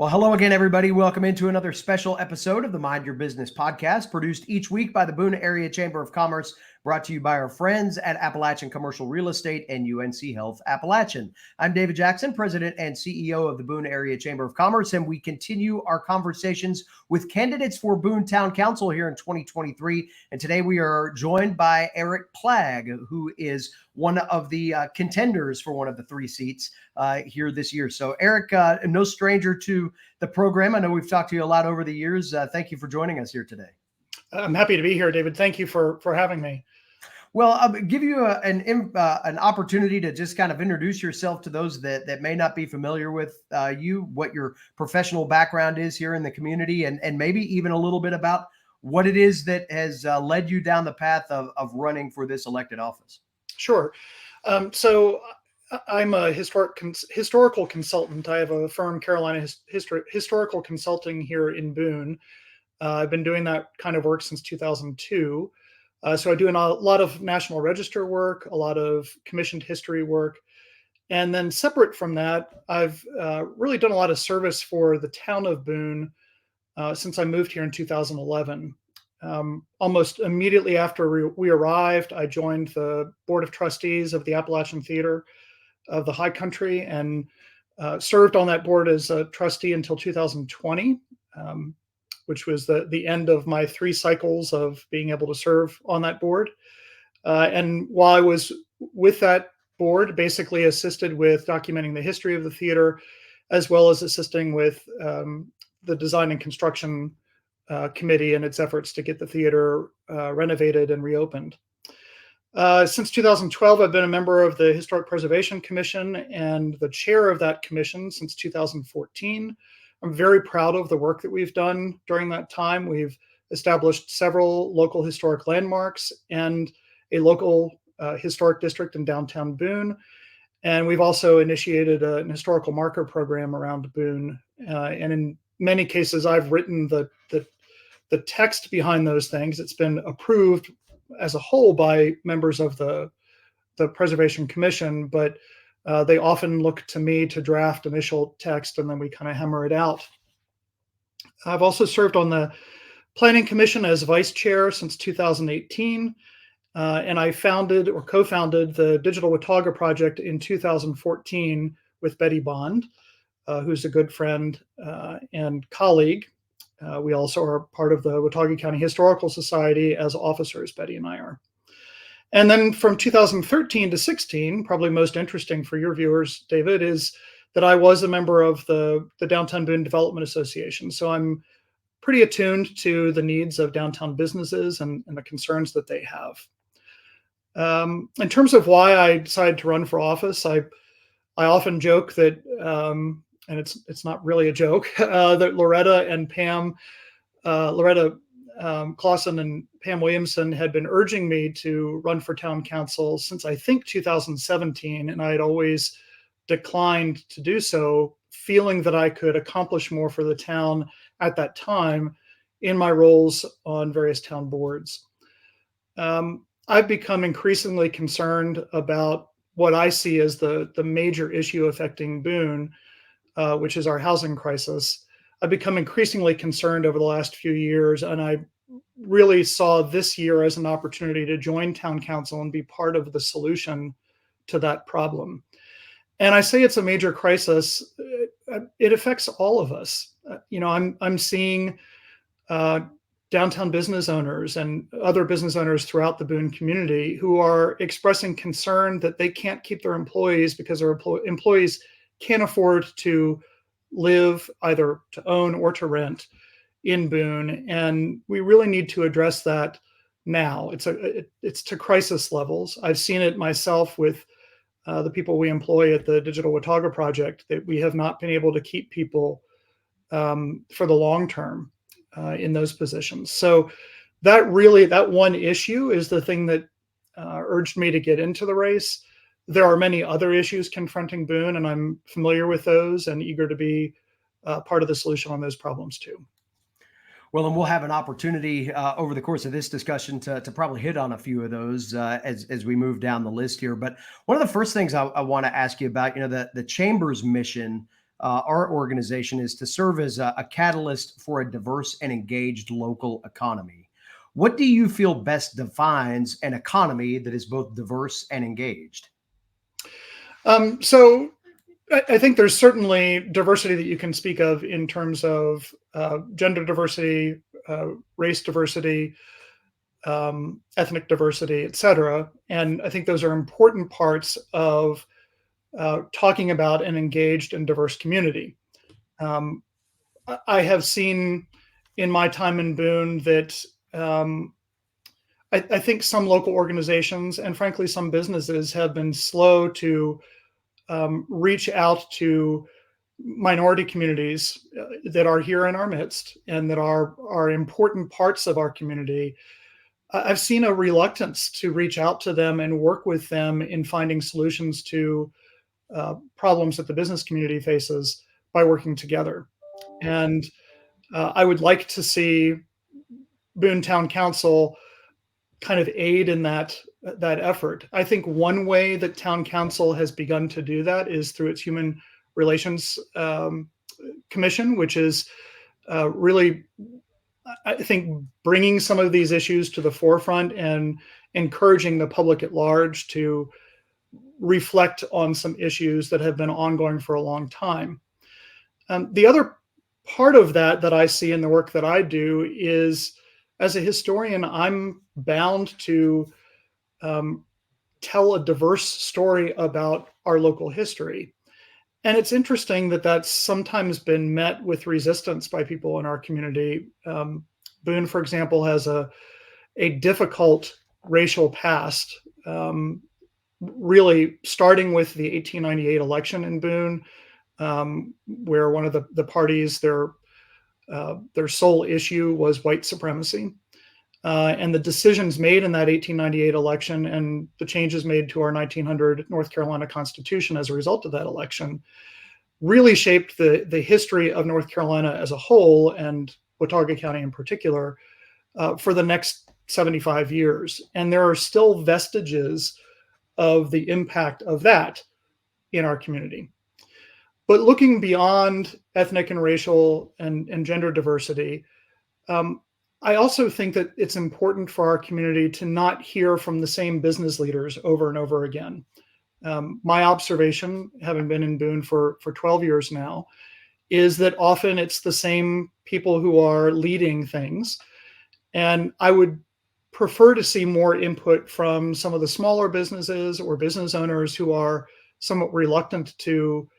Well, hello again, everybody. Welcome into another special episode of the Mind Your Business podcast, produced each week by the Boone Area Chamber of Commerce, brought to you by our friends at Appalachian Commercial Real Estate and UNC Health Appalachian. I'm David Jackson, President and CEO of the Boone Area Chamber of Commerce, and we continue our conversations with candidates for Boone Town Council here in 2023. And today we are joined by Eric Plaag, who is one of the contenders for one of the three seats here this year. So Eric, no stranger to the program. I know we've talked to you a lot over the years. Thank you for joining us here today. I'm happy to be here, David. Thank you for having me. Well, I'll give you an opportunity to just kind of introduce yourself to those that may not be familiar with you, what your professional background is here in the community, and maybe even a little bit about what it is that has led you down the path of running for this elected office. Sure. So I'm a historical consultant. I have a firm, Carolina Historical Consulting, here in Boone. I've been doing that kind of work since 2002. So I do a lot of National Register work, a lot of commissioned history work. And then separate from that, I've really done a lot of service for the town of Boone since I moved here in 2011. Almost immediately after we arrived, I joined the Board of Trustees of the Appalachian Theater of the High Country and served on that board as a trustee until 2020. Which was the end of my 3 cycles of being able to serve on that board. And while I was with that board, basically assisted with documenting the history of the theater, as well as assisting with the design and construction committee and its efforts to get the theater renovated and reopened. Since 2012, I've been a member of the Historic Preservation Commission and the chair of that commission since 2014. I'm very proud of the work that we've done during that time. We've established several local historic landmarks and a local historic district in downtown Boone. And we've also initiated an historical marker program around Boone. And in many cases, I've written the text behind those things. It's been approved as a whole by members of the Preservation Commission, but they often look to me to draft initial text, and then we kind of hammer it out. I've also served on the Planning Commission as vice chair since 2018, and I founded or co-founded the Digital Watauga Project in 2014 with Betty Bond, who's a good friend and colleague. We also are part of the Watauga County Historical Society as officers, Betty and I are. And then from 2013 to 16, probably most interesting for your viewers, David, is that I was a member of the Downtown Boone Development Association. So I'm pretty attuned to the needs of downtown businesses and the concerns that they have. In terms of why I decided to run for office, I often joke that, and it's not really a joke, that Loretta Clausen and Pam Williamson had been urging me to run for town council since I think 2017, and I had always declined to do so, feeling that I could accomplish more for the town at that time in my roles on various town boards. I've become increasingly concerned about what I see as the major issue affecting Boone, which is our housing crisis. I've become increasingly concerned over the last few years, and I really saw this year as an opportunity to join town council and be part of the solution to that problem. And I say it's a major crisis. It affects all of us. I'm seeing downtown business owners and other business owners throughout the Boone community who are expressing concern that they can't keep their employees because their employees can't afford to live, either to own or to rent, in Boone. And we really need to address that now. It's to crisis levels. I've seen it myself with the people we employ at the Digital Watauga Project, that we have not been able to keep people for the long term in those positions. So that one issue is the thing that urged me to get into the race. There are many other issues confronting Boone, and I'm familiar with those and eager to be part of the solution on those problems too. Well, and we'll have an opportunity over the course of this discussion to probably hit on a few of those as we move down the list here. But one of the first things I want to ask you about, the Chamber's mission our organization is to serve as a catalyst for a diverse and engaged local economy. What do you feel best defines an economy that is both diverse and engaged? So I think there's certainly diversity that you can speak of in terms of gender diversity, race diversity, ethnic diversity, et cetera. And I think those are important parts of talking about an engaged and diverse community. Um, I have seen in my time in Boone that um, I think some local organizations and frankly some businesses have been slow to reach out to minority communities that are here in our midst and that are important parts of our community. I've seen a reluctance to reach out to them and work with them in finding solutions to problems that the business community faces by working together. And I would like to see Boone Town Council kind of aid in that effort. I think one way that Town Council has begun to do that is through its Human Relations Commission, which is really, I think, bringing some of these issues to the forefront and encouraging the public at large to reflect on some issues that have been ongoing for a long time. The other part of that I see in the work that I do is, as a historian, I'm bound to tell a diverse story about our local history. And it's interesting that that's sometimes been met with resistance by people in our community. Boone, for example, has a difficult racial past, really starting with the 1898 election in Boone, where one of the parties, their sole issue was white supremacy. And the decisions made in that 1898 election and the changes made to our 1900 North Carolina Constitution as a result of that election really shaped the history of North Carolina as a whole, and Watauga County in particular, for the next 75 years. And there are still vestiges of the impact of that in our community. But looking beyond ethnic and racial and gender diversity, I also think that it's important for our community to not hear from the same business leaders over and over again. My observation, having been in Boone for 12 years now, is that often it's the same people who are leading things. And I would prefer to see more input from some of the smaller businesses or business owners who are somewhat reluctant to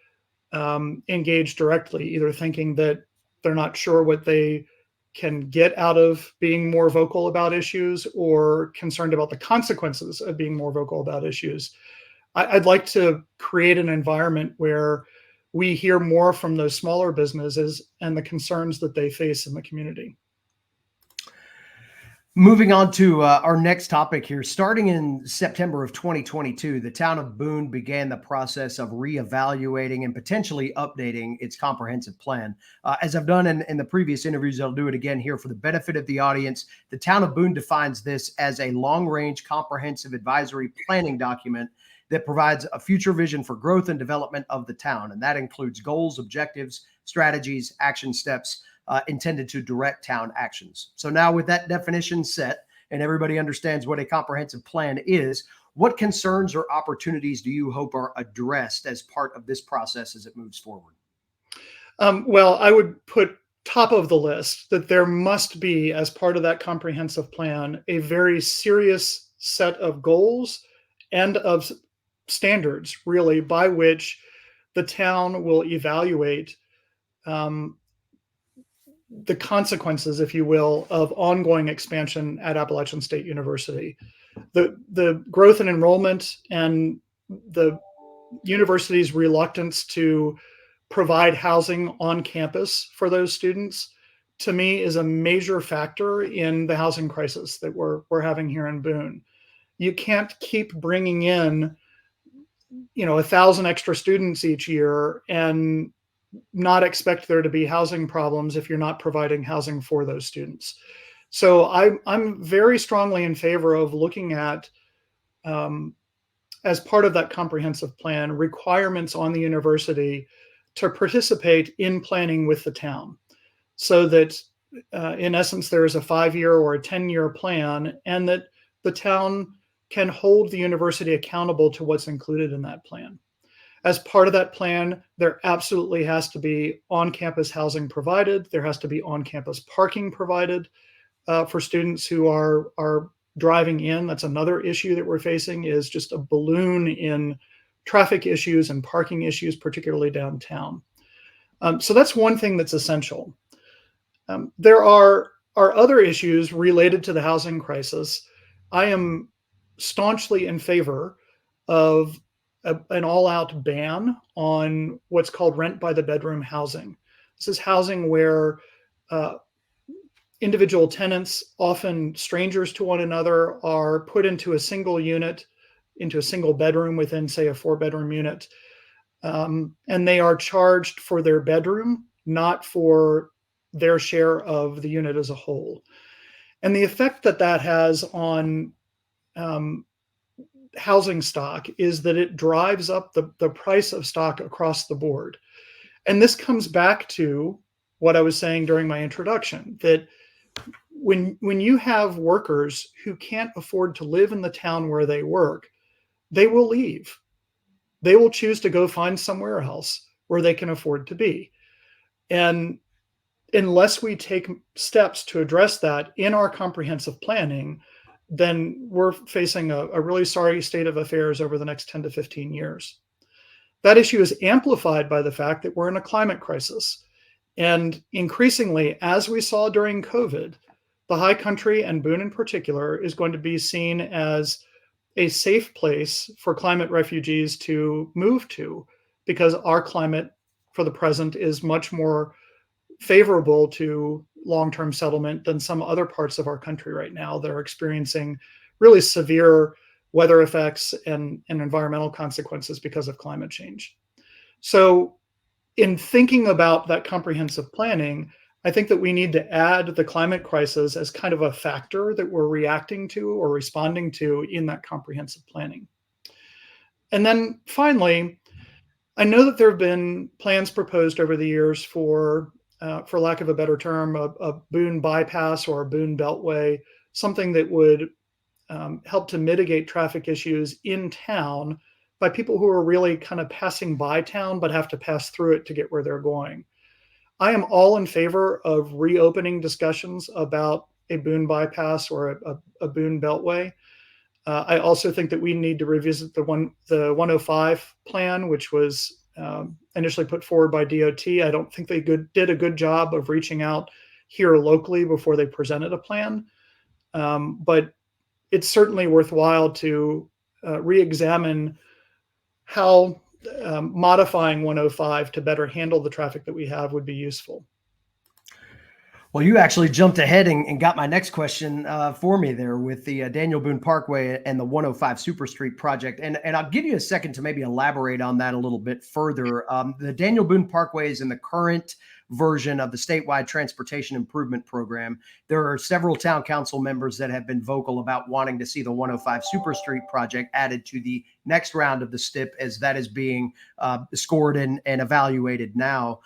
engage directly, either thinking that they're not sure what they can get out of being more vocal about issues or concerned about the consequences of being more vocal about issues. I'd like to create an environment where we hear more from those smaller businesses and the concerns that they face in the community. Moving on to our next topic here. Starting in September of 2022, the town of Boone began the process of reevaluating and potentially updating its comprehensive plan. As I've done in the previous interviews, I'll do it again here for the benefit of the audience. The town of Boone defines this as a long-range comprehensive advisory planning document that provides a future vision for growth and development of the town. And that includes goals, objectives, strategies, action steps, intended to direct town actions. So now with that definition set and everybody understands what a comprehensive plan is, what concerns or opportunities do you hope are addressed as part of this process as it moves forward? Well, I would put top of the list that there must be, as part of that comprehensive plan, a very serious set of goals and of standards, really, by which the town will evaluate the consequences, if you will, of ongoing expansion at Appalachian State University. The growth in enrollment and the university's reluctance to provide housing on campus for those students, to me, is a major factor in the housing crisis that we're having here in Boone. You can't keep bringing in 1,000 extra students each year and not expect there to be housing problems if you're not providing housing for those students. So I'm very strongly in favor of looking at, as part of that comprehensive plan, requirements on the university to participate in planning with the town, so that in essence there is a 5-year or a 10-year plan, and that the town can hold the university accountable to what's included in that plan. As part of that plan, there absolutely has to be on-campus housing provided. There has to be on-campus parking provided for students who are driving in. That's another issue that we're facing, is just a balloon in traffic issues and parking issues, particularly downtown. So that's one thing that's essential. There are other issues related to the housing crisis. I am staunchly in favor of an all-out ban on what's called rent by the bedroom housing. This is housing where individual tenants, often strangers to one another, are put into a single unit, into a single bedroom within, say, a 4-bedroom unit. And they are charged for their bedroom, not for their share of the unit as a whole. And the effect that that has on housing stock is that it drives up the price of stock across the board. And this comes back to what I was saying during my introduction, that when you have workers who can't afford to live in the town where they work, they will leave. They will choose to go find somewhere else where they can afford to be. And unless we take steps to address that in our comprehensive planning, then we're facing a really sorry state of affairs over the next 10 to 15 years. That issue is amplified by the fact that we're in a climate crisis. And increasingly, as we saw during COVID, the High Country, and Boone in particular, is going to be seen as a safe place for climate refugees to move to, because our climate for the present is much more favorable to long-term settlement than some other parts of our country right now that are experiencing really severe weather effects and environmental consequences because of climate change. So in thinking about that comprehensive planning, I think that we need to add the climate crisis as kind of a factor that we're reacting to or responding to in that comprehensive planning. And then finally, I know that there have been plans proposed over the years for lack of a better term, a Boone bypass or a Boone beltway, something that would help to mitigate traffic issues in town by people who are really kind of passing by town but have to pass through it to get where they're going. I am all in favor of reopening discussions about a Boone bypass or a Boone beltway. I also think that we need to revisit the 105 plan, which was initially put forward by DOT. I don't think they did a good job of reaching out here locally before they presented a plan. But it's certainly worthwhile to re-examine how modifying 105 to better handle the traffic that we have would be useful. Well, you actually jumped ahead and got my next question for me there with the Daniel Boone Parkway and the 105 Super Street project. And I'll give you a second to maybe elaborate on that a little bit further. The Daniel Boone Parkway is in the current version of the statewide transportation improvement program. There are several town council members that have been vocal about wanting to see the 105 Super Street project added to the next round of the STIP, as that is being scored and evaluated now.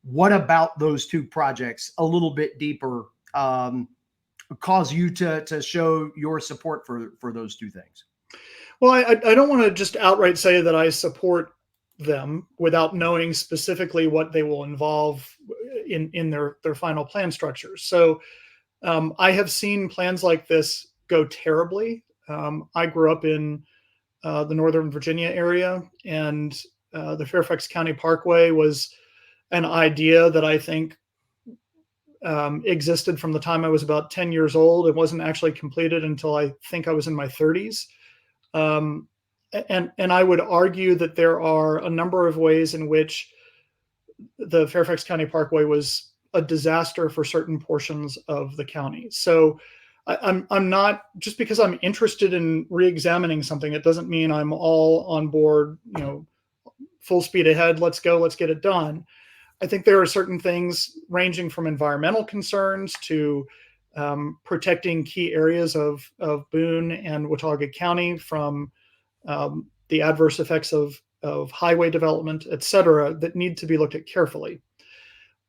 What about those two projects a little bit deeper cause you to show your support for those two things? Well, I don't want to just outright say that I support them without knowing specifically what they will involve in their final plan structures. So I have seen plans like this go terribly. I grew up in the Northern Virginia area, and the Fairfax County Parkway was an idea that I think existed from the time I was about 10 years old. It wasn't actually completed until I think I was in my 30s. And I would argue that there are a number of ways in which the Fairfax County Parkway was a disaster for certain portions of the county. So I'm not, just because I'm interested in re-examining something, it doesn't mean I'm all on board, full speed ahead, let's go, let's get it done. I think there are certain things ranging from environmental concerns to protecting key areas of Boone and Watauga County from the adverse effects of of highway development, et cetera, that need to be looked at carefully.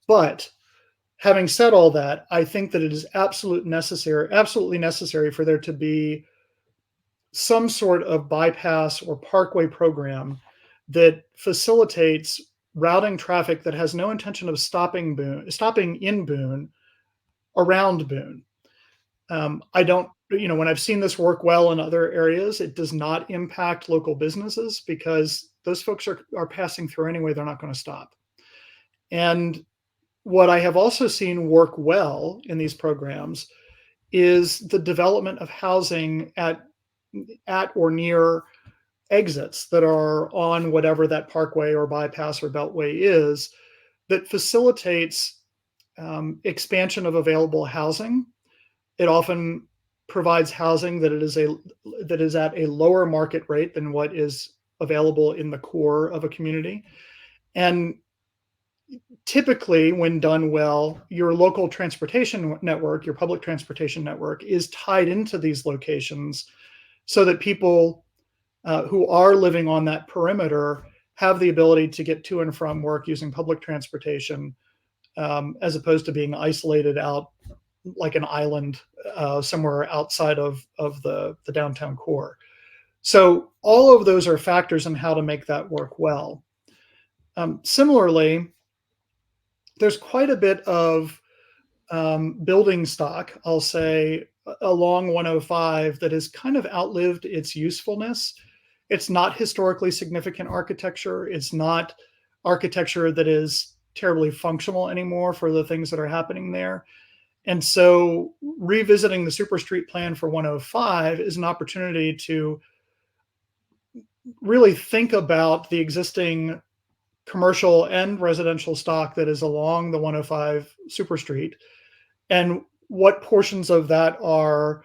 But having said all that, I think that it is absolutely necessary for there to be some sort of bypass or parkway program that facilitates routing traffic that has no intention of stopping in Boone around Boone. I don't, when I've seen this work well in other areas, it does not impact local businesses because those folks are passing through anyway. They're not going to stop. And what I have also seen work well in these programs is the development of housing at or near exits that are on whatever that parkway or bypass or beltway is, that facilitates expansion of available housing. It often provides housing that is at a lower market rate than what is available in the core of a community. And typically, when done well, your local transportation network, your public transportation network, is tied into these locations so that people who are living on that perimeter have the ability to get to and from work using public transportation, as opposed to being isolated out like an island somewhere outside of the downtown core. So all of those are factors in how to make that work well. Similarly, there's quite a bit of building stock, I'll say, along 105 that has kind of outlived its usefulness. It's not historically significant architecture. It's not architecture that is terribly functional anymore for the things that are happening there. And so revisiting the super street plan for 105 is an opportunity to really think about the existing commercial and residential stock that is along the 105 super street and what portions of that are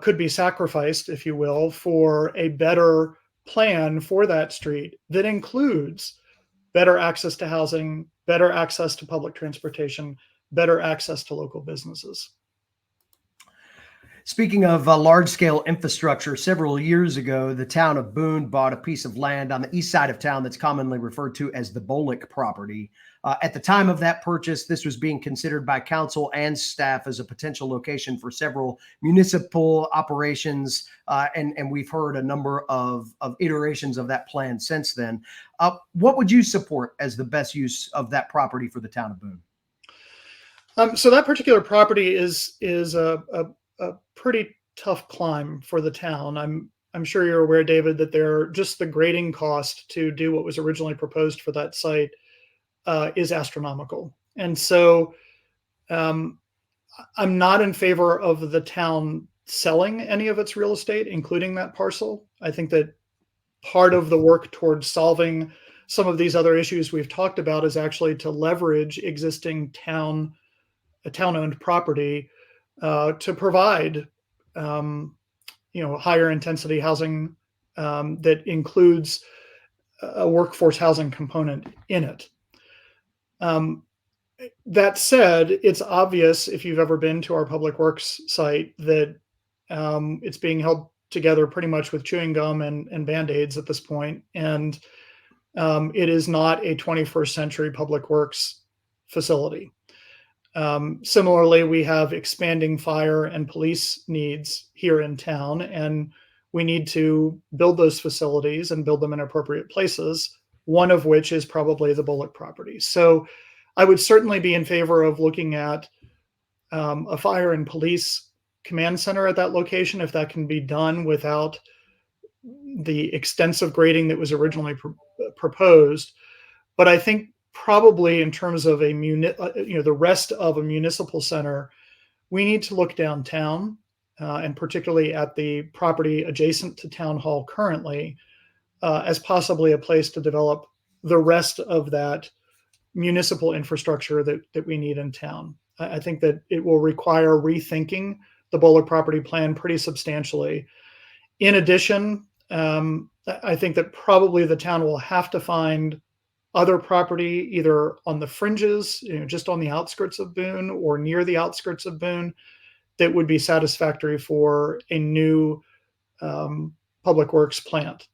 could be sacrificed, if you will, for a better plan for that street that includes better access to housing, better access to public transportation, better access to local businesses. Speaking of large-scale infrastructure, several years ago, the town of Boone bought a piece of land on the east side of town that's commonly referred to as the Bolick property. At the time of that purchase, this was being considered by council and staff as a potential location for several municipal operations, and we've heard a number of iterations of that plan since then. What would you support as the best use of that property for the town of Boone? So that particular property is a pretty tough climb for the town. I'm sure you're aware, David, that just the grading cost to do what was originally proposed for that site is astronomical. And so I'm not in favor of the town selling any of its real estate, including that parcel. I think that part of the work towards solving some of these other issues we've talked about is actually to leverage existing town-owned property to provide, higher intensity housing that includes a workforce housing component in it. That said, it's obvious if you've ever been to our public works site that it's being held together pretty much with chewing gum and Band-Aids at this point. And it is not a 21st century public works facility. Similarly, we have expanding fire and police needs here in town, and we need to build those facilities and build them in appropriate places, one of which is probably the Bullock property. So I would certainly be in favor of looking at a fire and police command center at that location, if that can be done without the extensive grading that was originally proposed. But I think probably in terms of the rest of a municipal center, we need to look downtown and particularly at the property adjacent to Town Hall currently as possibly a place to develop the rest of that municipal infrastructure that we need in town. I think that it will require rethinking the Bullock property plan pretty substantially. In addition, I think that probably the town will have to find other property either on the fringes, just on the outskirts of Boone or near the outskirts of Boone that would be satisfactory for a new public works plant.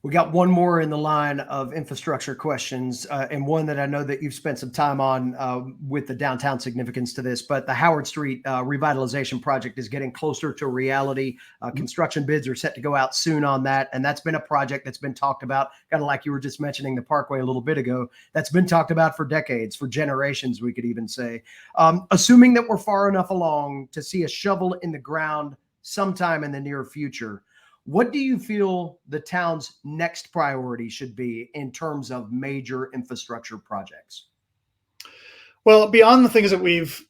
We got one more in the line of infrastructure questions, and one that I know that you've spent some time on with the downtown significance to this. But the Howard Street revitalization project is getting closer to reality. Construction bids are set to go out soon on that, and that's been a project that's been talked about, kind of like you were just mentioning the Parkway a little bit ago. That's been talked about for decades, for generations, we could even say. Assuming that we're far enough along to see a shovel in the ground sometime in the near future, what do you feel the town's next priority should be in terms of major infrastructure projects? Well, beyond the things that we've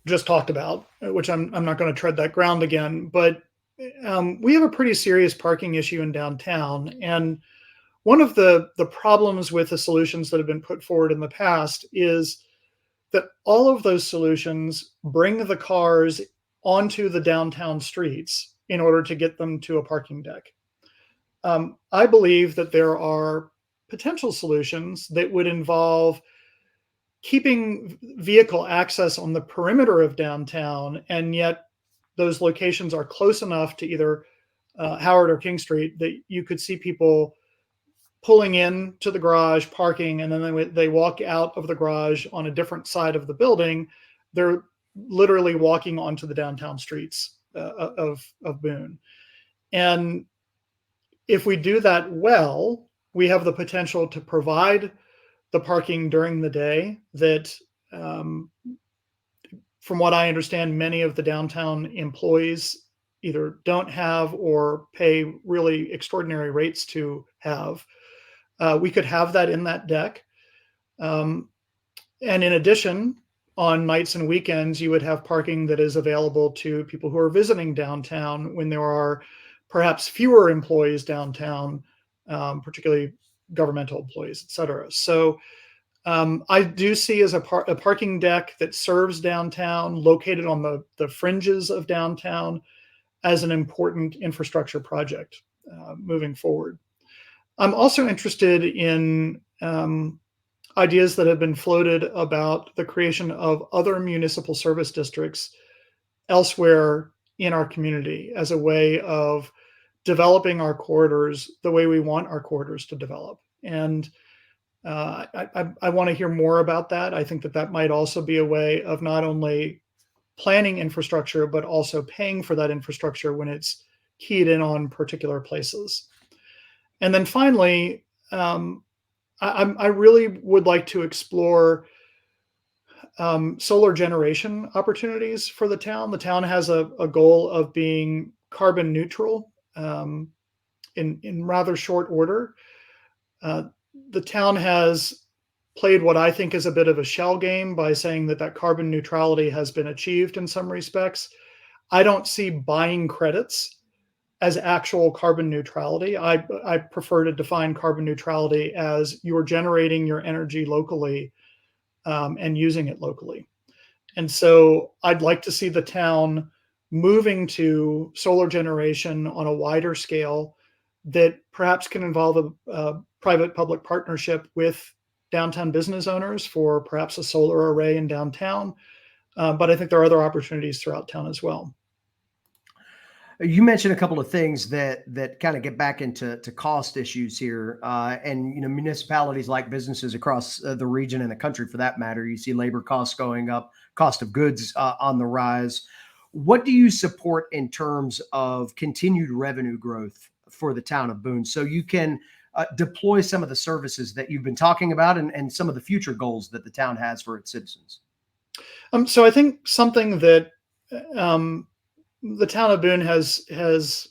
just talked about, which I'm not going to tread that ground again, but we have a pretty serious parking issue in downtown. And one of the problems with the solutions that have been put forward in the past is that all of those solutions bring the cars onto the downtown streets in order to get them to a parking deck. I believe that there are potential solutions that would involve keeping vehicle access on the perimeter of downtown, and yet those locations are close enough to either Howard or King Street that you could see people pulling in to the garage, parking, and then they walk out of the garage on a different side of the building. They're literally walking onto the downtown streets of Boone. And if we do that well, we have the potential to provide the parking during the day that, from what I understand, many of the downtown employees either don't have or pay really extraordinary rates to have. We could have that in that deck. And in addition, on nights and weekends, you would have parking that is available to people who are visiting downtown when there are perhaps fewer employees downtown, particularly governmental employees, et cetera. So I do see as a parking deck that serves downtown, located on the fringes of downtown, as an important infrastructure project moving forward. I'm also interested in ideas that have been floated about the creation of other municipal service districts elsewhere in our community as a way of developing our corridors the way we want our corridors to develop. And I want to hear more about that. I think that that might also be a way of not only planning infrastructure, but also paying for that infrastructure when it's keyed in on particular places. And then finally, I really would like to explore solar generation opportunities for the town. The town has a goal of being carbon neutral in rather short order. The town has played what I think is a bit of a shell game by saying that that carbon neutrality has been achieved in some respects. I don't see buying credits as actual carbon neutrality. I prefer to define carbon neutrality as you're generating your energy locally and using it locally. And so I'd like to see the town moving to solar generation on a wider scale that perhaps can involve a private-public partnership with downtown business owners for perhaps a solar array in downtown. But I think there are other opportunities throughout town as well. You mentioned a couple of things that kind of get back into cost issues here, and municipalities like businesses across the region and the country, for that matter. You see labor costs going up, cost of goods on the rise. What do you support in terms of continued revenue growth for the town of Boone, so you can deploy some of the services that you've been talking about and some of the future goals that the town has for its citizens? So I think something that the town of Boone has,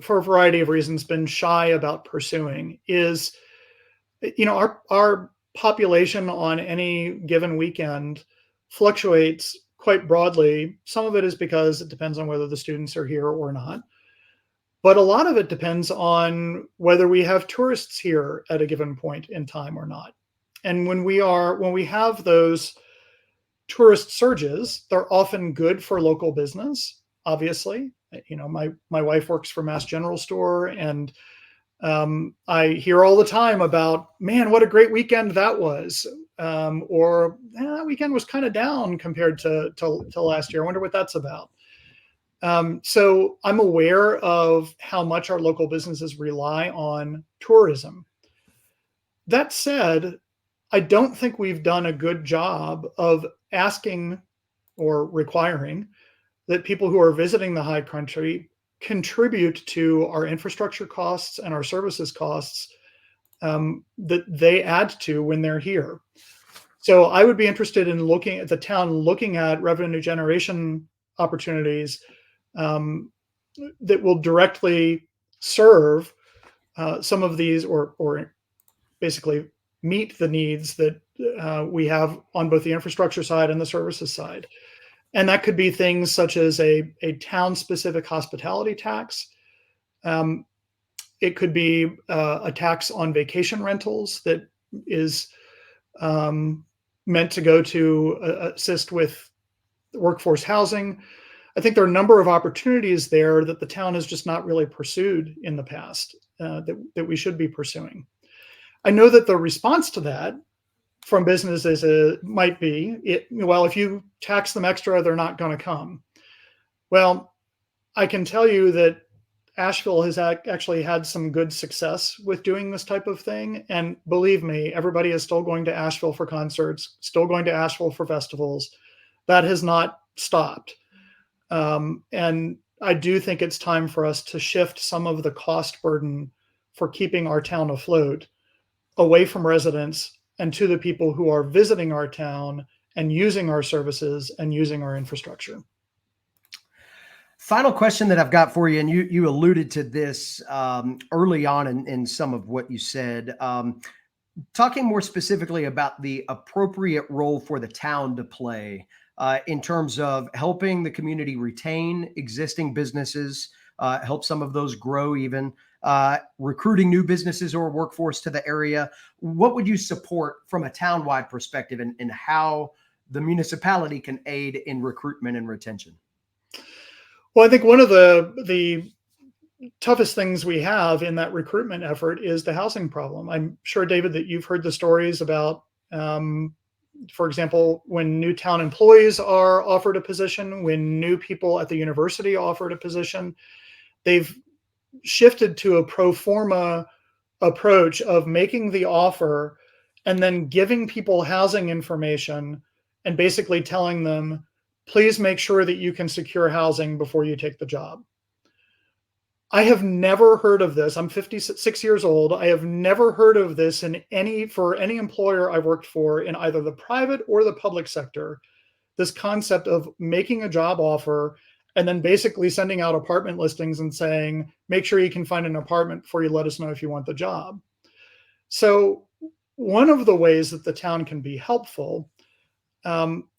for a variety of reasons, been shy about pursuing is, our population on any given weekend fluctuates quite broadly. Some of it is because it depends on whether the students are here or not. But a lot of it depends on whether we have tourists here at a given point in time or not. And when we have those tourist surges, they're often good for local business. Obviously, my wife works for Mass General Store, and I hear all the time about, man, what a great weekend that was, or that weekend was kind of down compared to last year. I wonder what that's about. So I'm aware of how much our local businesses rely on tourism. That said, I don't think we've done a good job of asking or requiring that people who are visiting the high country contribute to our infrastructure costs and our services costs that they add to when they're here. So I would be interested in looking at the town, looking at revenue generation opportunities um, that will directly serve some of these, or basically meet the needs that we have on both the infrastructure side and the services side. And that could be things such as a town-specific hospitality tax. Um, it could be a tax on vacation rentals that is meant to go to assist with workforce housing. I think there are a number of opportunities there that the town has just not really pursued in the past that we should be pursuing. I know that the response to that from businesses might be, well, if you tax them extra, they're not going to come. Well, I can tell you that Asheville has actually had some good success with doing this type of thing. And believe me, everybody is still going to Asheville for concerts, still going to Asheville for festivals. That has not stopped. And I do think it's time for us to shift some of the cost burden for keeping our town afloat away from residents and to the people who are visiting our town and using our services and using our infrastructure. Final question that I've got for you, and you alluded to this early on in some of what you said, talking more specifically about the appropriate role for the town to play in terms of helping the community retain existing businesses, help some of those grow even, recruiting new businesses or workforce to the area. What would you support from a town-wide perspective and how the municipality can aid in recruitment and retention? Well, I think one of the toughest things we have in that recruitment effort is the housing problem. I'm sure, David, that you've heard the stories about, for example, when new town employees are offered a position, when new people at the university offered a position, they've shifted to a pro forma approach of making the offer and then giving people housing information and basically telling them, please make sure that you can secure housing before you take the job. I have never heard of this. I'm 56 years old. I have never heard of this for any employer I've worked for in either the private or the public sector. This concept of making a job offer and then basically sending out apartment listings and saying, make sure you can find an apartment before you let us know if you want the job. So one of the ways that the town can be helpful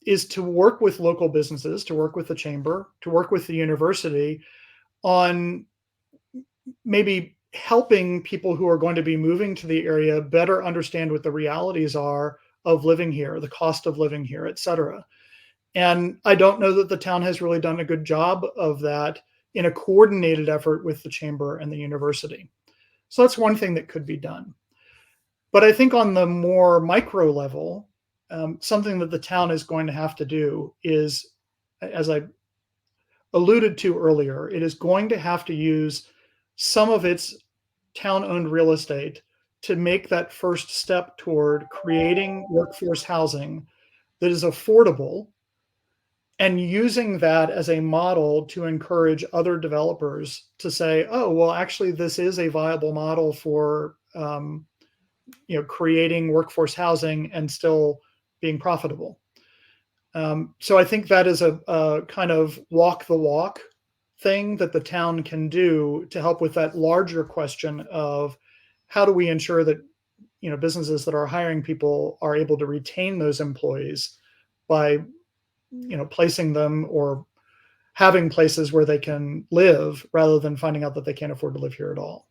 is to work with local businesses, to work with the chamber, to work with the university on maybe helping people who are going to be moving to the area better understand what the realities are of living here, the cost of living here, et cetera. And I don't know that the town has really done a good job of that in a coordinated effort with the chamber and the university. So that's one thing that could be done. But I think on the more micro level, something that the town is going to have to do is, as I alluded to earlier, it is going to have to use some of its town-owned real estate to make that first step toward creating workforce housing that is affordable and using that as a model to encourage other developers to say, oh, well, actually, this is a viable model for creating workforce housing and still being profitable. So I think that is a kind of walk the walk thing that the town can do to help with that larger question of how do we ensure that businesses that are hiring people are able to retain those employees by placing them or having places where they can live rather than finding out that they can't afford to live here at all.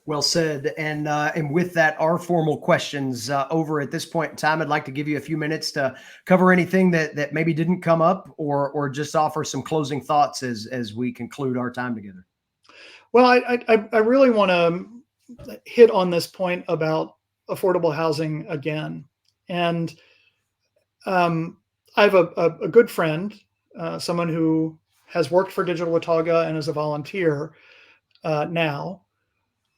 Well said. And with that, our formal questions over at this point in time. I'd like to give you a few minutes to cover anything that maybe didn't come up, or just offer some closing thoughts as we conclude our time together. Well, I really want to hit on this point about affordable housing again. And I have a good friend, someone who has worked for Digital Watauga and is a volunteer now,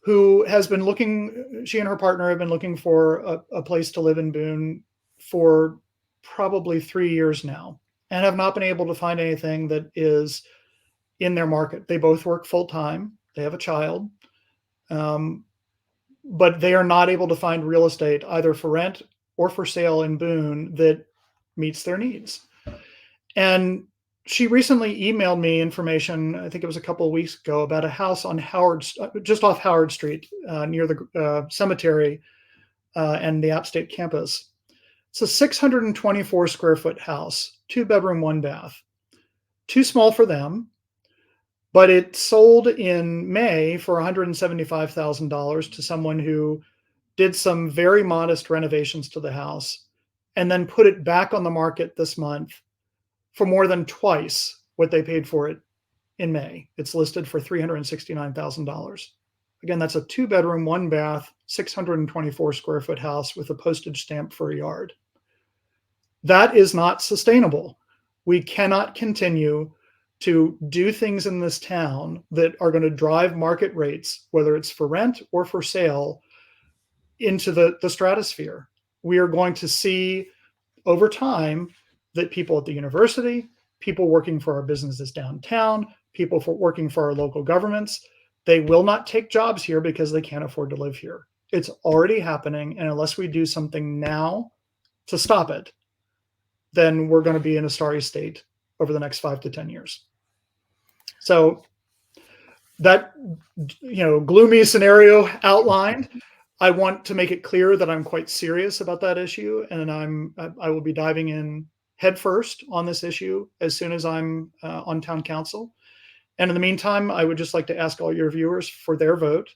who has been looking, she and her partner have been looking for a place to live in Boone for probably 3 years now, and have not been able to find anything that is in their market. They both work full time. They have a child, but they are not able to find real estate either for rent or for sale in Boone that meets their needs. And she recently emailed me information, I think it was a couple of weeks ago, about a house on just off Howard Street, near the cemetery and the App State campus. It's a 624 square foot house, 2-bedroom, 1-bath. Too small for them, but it sold in May for $175,000 to someone who did some very modest renovations to the house and then put it back on the market this month for more than twice what they paid for it in May. It's listed for $369,000. Again, that's a 2-bedroom, 1-bath, 624 square foot house with a postage stamp for a yard. That is not sustainable. We cannot continue to do things in this town that are going to drive market rates, whether it's for rent or for sale, into the stratosphere. We are going to see over time that people at the university, people working for our businesses downtown, people working for our local governments, they will not take jobs here because they can't afford to live here. It's already happening. And unless we do something now to stop it, then we're going to be in a sorry state over the next 5 to 10 years. So that, gloomy scenario outlined, I want to make it clear that I'm quite serious about that issue, and I will be diving in headfirst on this issue as soon as I'm on town council. And in the meantime, I would just like to ask all your viewers for their vote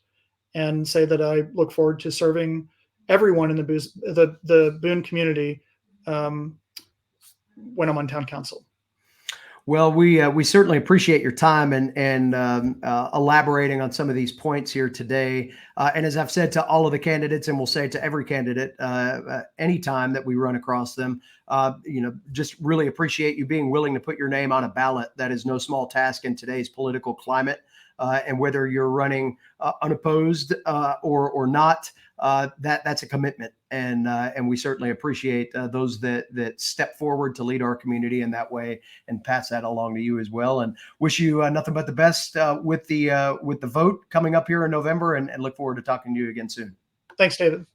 and say that I look forward to serving everyone in the Boone community when I'm on town council. Well, we certainly appreciate your time and elaborating on some of these points here today. And as I've said to all of the candidates, and we'll say to every candidate anytime that we run across them, just really appreciate you being willing to put your name on a ballot. That is no small task in today's political climate. And whether you're running unopposed or not, that's a commitment, and we certainly appreciate those that step forward to lead our community in that way, and pass that along to you as well. And wish you nothing but the best with the vote coming up here in November, and look forward to talking to you again soon. Thanks, David.